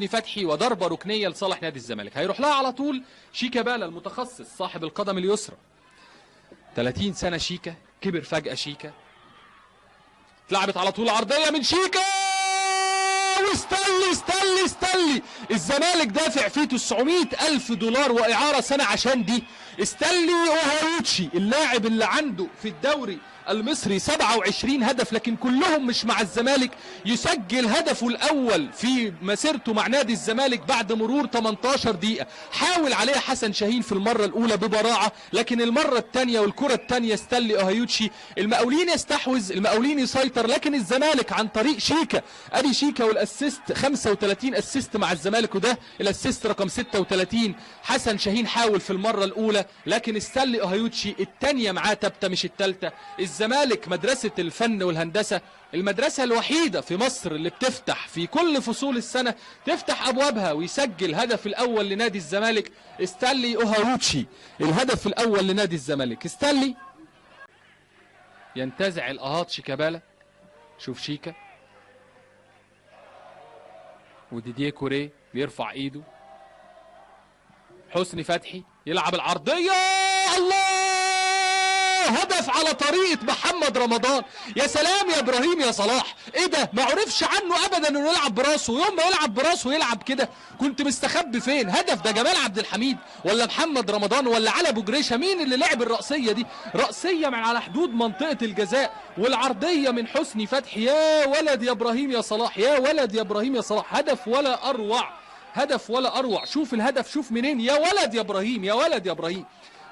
حسني فتحي وضربة ركنية لصالح نادي الزمالك. هيروح لها على طول شيكابالا المتخصص صاحب القدم اليسرى. 30 سنة شيكا، كبر فجأة شيكا. اتلعبت على طول عرضية من شيكا واستلي الزمالك دافع فيه 900,000 دولار وإعارة سنة عشان دي. استلي اوهاروتشي اللاعب اللي عنده في الدوري المصري 27 هدف لكن كلهم مش مع الزمالك، يسجل هدفه الأول في مسيرته مع نادي الزمالك بعد مرور 18 دقيقة. حاول عليه حسن شاهين في المرة الأولى ببراعة، لكن المرة الثانية والكرة الثانية استلي اوهاروتشي. المقاولين يستحوذ، المقاولين يسيطر، لكن الزمالك عن طريق شيكا. ادي شيكا والاسيست 35 اسيست مع الزمالك، وده الاسيست رقم 36. حسن شاهين حاول في المرة الأولى لكن استلي اوهاروتشي الثانية معاه ثابتة مش الثالثة. الزمالك مدرسة الفن والهندسة، المدرسة الوحيدة في مصر اللي بتفتح في كل فصول السنة تفتح أبوابها ويسجل هدف الأول لنادي الزمالك. استلي اوهاروتشي الهدف الأول لنادي الزمالك. استلي ينتزع الأهات شيكابالا. شوف شيكا وديديه كوريه بيرفع ايده. حسني فتحي يلعب العرضية، الله! هدف على طريقة محمد رمضان. يا سلام يا ابراهيم يا صلاح، ايه ده؟ ما عرفش عنه ابدا انه يلعب براسه. يوم ما يلعب براسه يلعب كده كنت مستخبي فين؟ هدف ده جمال عبد الحميد ولا محمد رمضان ولا علي ابو جريشه؟ مين اللي لعب الرأسية دي؟ رأسية من على حدود منطقة الجزاء، والعرضية من حسني فتحي. يا ولد يا ابراهيم يا صلاح، يا ولد يا ابراهيم يا صلاح، هدف ولا اروع، هدف ولا اروع. شوف الهدف، شوف منين، يا ولد يا ابراهيم، يا ولد يا ابراهيم.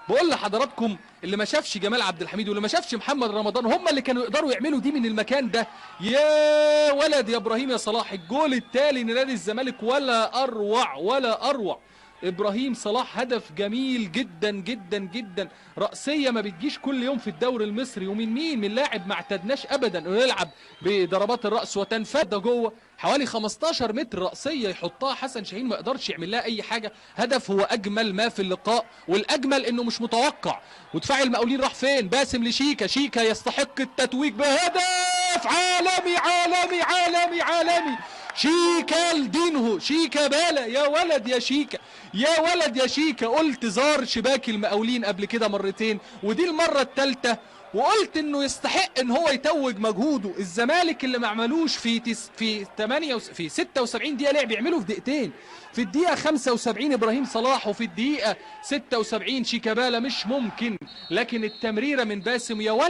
بقول لحضراتكم اللي ما شافش جمال عبد الحميد واللي ما شافش محمد رمضان هم اللي كانوا يقدروا يعملوا دي من المكان ده. يا ولد يا ابراهيم يا صلاح، الجول التالي لنادي الزمالك ولا اروع ولا اروع. ابراهيم صلاح هدف جميل جدا جدا جدا. رأسية ما بتجيش كل يوم في الدوري المصري، ومن مين؟ من لاعب ما اعتدناش ابدا انه يلعب بضربات الرأس وتنفذ جوه حوالي 15 متر. رأسية يحطها حسن شاهين ما يقدرش يعمل لها اي حاجة. هدف هو اجمل ما في اللقاء، والاجمل انه مش متوقع. ودفاع المقاولين راح فين؟ باسم لشيكا. شيكا يستحق التتويج بهدف عالمي عالمي عالمي عالمي. شيكا لدينه، شيكابالا، يا ولد يا شيكا، يا ولد يا شيكا. قلت زار شباك المقاولين قبل كده مرتين ودي المرة الثالثة، وقلت انه يستحق ان هو يتوج مجهوده. الزمالك اللي ما عملوش في 76 دقيقة لعب يعمله في دقيقتين. في الدقيقة 75 ابراهيم صلاح، وفي الدقيقة 76 شيكابالا. مش ممكن. لكن التمريرة من باسم يا ولد